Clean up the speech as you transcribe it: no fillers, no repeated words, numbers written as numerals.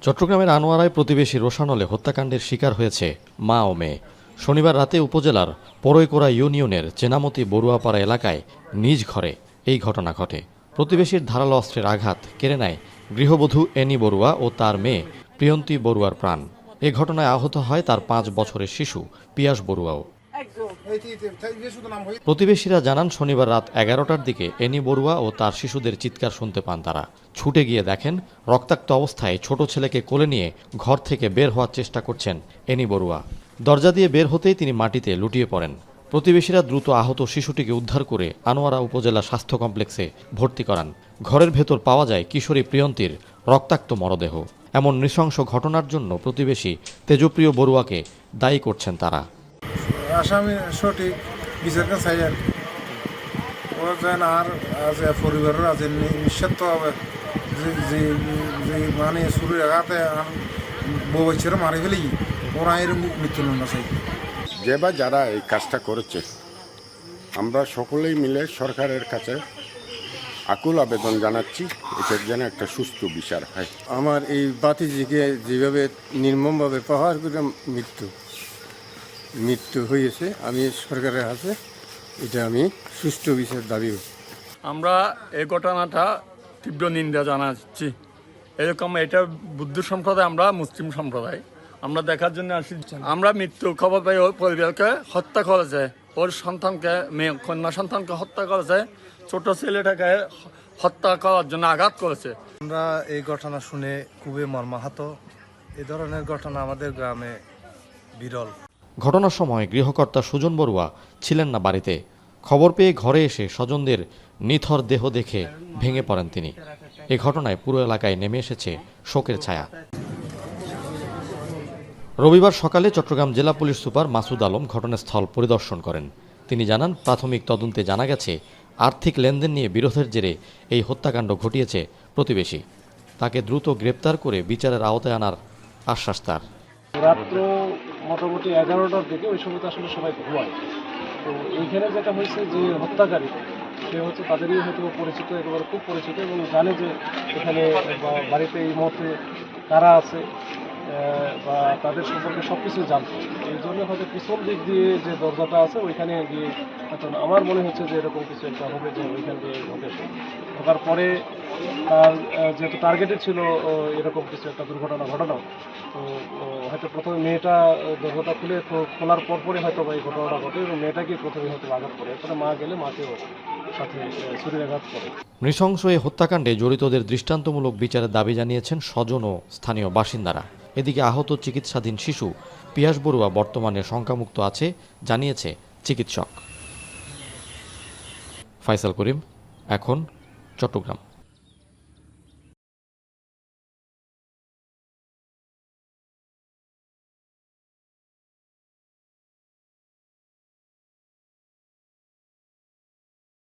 চট্টগ্রামের আনোয়ারায় প্রতিবেশী রোশানলে হত্যাকাণ্ডের শিকার হয়েছে মা ও মেয়ে। শনিবার রাতে উপজেলার পরৈকোড়া ইউনিয়নের চেনামতি বড়ুয়াপাড়া এলাকায় নিজ ঘরে এই ঘটনা ঘটে। প্রতিবেশীর ধারালো অস্ত্রের আঘাত কেড়ে নেয় গৃহবধূ এনি বড়ুয়া ও তার মেয়ে প্রিয়ন্তী বড়ুয়ার প্রাণ। এ ঘটনায় আহত হয় তার 5 বছরের শিশু পিয়াস বড়ুয়াও। প্রতিবেশীরা জানান, শনিবার রাত 11টার দিকে এনি বড়ুয়া ও তার শিশুদের চিৎকার শুনতে পান তারা। ছুটে গিয়ে দেখেন রক্তাক্ত অবস্থায় ছোট ছেলেকে কোলে নিয়ে ঘর থেকে বের হওয়ার চেষ্টা করছেন এনি বড়ুয়া। দরজা দিয়ে বের হতেই তিনি মাটিতে লুটিয়ে পড়েন। প্রতিবেশীরা দ্রুত আহত শিশুটিকে উদ্ধার করে আনোয়ারা উপজেলা স্বাস্থ্য কমপ্লেক্সে ভর্তি করান। ঘরের ভেতর পাওয়া যায় কিশোরী প্রিয়ন্তীর রক্তাক্ত মরদেহ। এমন নৃশংস ঘটনার জন্য প্রতিবেশী তেজপ্রিয় বড়ুয়াকে দায়ী করছেন তারা। আসামি সঠিক বিচার চাই আর ওরা যেন আর পরিবারের আজ নিঃস্বার্থ হবে যে মানে শরীর আঘাতে বউছের মারি ফেলি ওরা এর মৃত্যুদণ্ড চাই। যে বা যারা এই কাজটা করেছে, আমরা সকলেই মিলে সরকারের কাছে আকুল আবেদন জানাচ্ছি, এটার যেন একটা সুস্থ বিচার হয়। আমার এই বাতিজিকে যেভাবে নির্মমভাবে প্রহার করে মৃত্যু হয়েছে, আমি সরকারের হাতে এটা আমি সুষ্ঠু বিচার দাবি। আমরা এই ঘটনাটা তীব্র নিন্দা জানাচ্ছি। এরকম এটা বুদ্ধ সম্প্রদায়, আমরা মুসলিম সম্প্রদায়, আমরা দেখার জন্য আসি। আমরা মৃত্যু খবর পাই ওর পরিবারকে হত্যা করেছে, ওর সন্তানকে মেয়ে কন্যা সন্তানকে হত্যা করেছে, ছোট ছেলেটাকে হত্যা করার জন্য আঘাত করেছে। আমরা এই ঘটনা শুনে খুবই মর্মাহত। এই ধরনের ঘটনা আমাদের গ্রামে বিরল। ঘটনার সময় গৃহকর্তা সুজন বড়ুয়া ছিলেন না বাড়িতে। খবর পেয়ে ঘরে এসে স্বজনদের নিথর দেহ দেখে ভেঙে পড়েন তিনি। এ ঘটনায় পুরো এলাকায় নেমে এসেছে শোকের ছায়া। রবিবার সকালে চট্টগ্রাম জেলা পুলিশ সুপার মাসুদ আলম ঘটনাস্থল পরিদর্শন করেন। তিনি জানান, প্রাথমিক তদন্তে জানা গেছে আর্থিক লেনদেন নিয়ে বিরোধের জেরে এই হত্যাকাণ্ড ঘটিয়েছে প্রতিবেশী। তাকে দ্রুত গ্রেপ্তার করে বিচারের আওতায় আনার আশ্বাস তার। রাত্র মোটামুটি 11টার দিকে, ওই সময় আসলে সবাই ঘুমায়। তো এইখানে যেটা হয়েছে যে হত্যাকারী সে হচ্ছে তাদেরই হয়তো পরিচিত, একেবারে খুব পরিচিত, এবং জানে যে এখানে বাড়িতে এই মুহূর্তে কারা আছে বা তাদের সম্পর্কে সব কিছু জানতো। এই জন্য হয়তো পিছন দিক দিয়ে যে দরজাটা আছে ওইখানে গিয়ে হয়তো আমার মনে হচ্ছে যে এরকম কিছু একটা হবে, যে ওইখান দিয়ে ঢোকেছে। ঢোকার পরে তার যেহেতু টার্গেটে ছিল এরকম কিছু একটা দুর্ঘটনা ঘটানো, তো হয়তো প্রথমে মেয়েটা দরজাটা খোলার পরপরই হয়তো এই ঘটনাটা ঘটে, এবং মেয়েটাকে প্রথমে হয়তো আঘাত করে, এরপরে মা গেলে মাকেও সাথে শরীরে আঘাত করে। নৃশংস এই হত্যাকাণ্ডে জড়িতদের দৃষ্টান্তমূলক বিচারের দাবি জানিয়েছেন স্বজন ও স্থানীয় বাসিন্দারা। এদিকে আহত চিকিৎসাধীন শিশু পিয়াস বড়ুয়া বর্তমানে শঙ্কামুক্ত আছে জানিয়েছে চিকিৎসক। ফাইসাল করিম, এখন চট্টগ্রাম।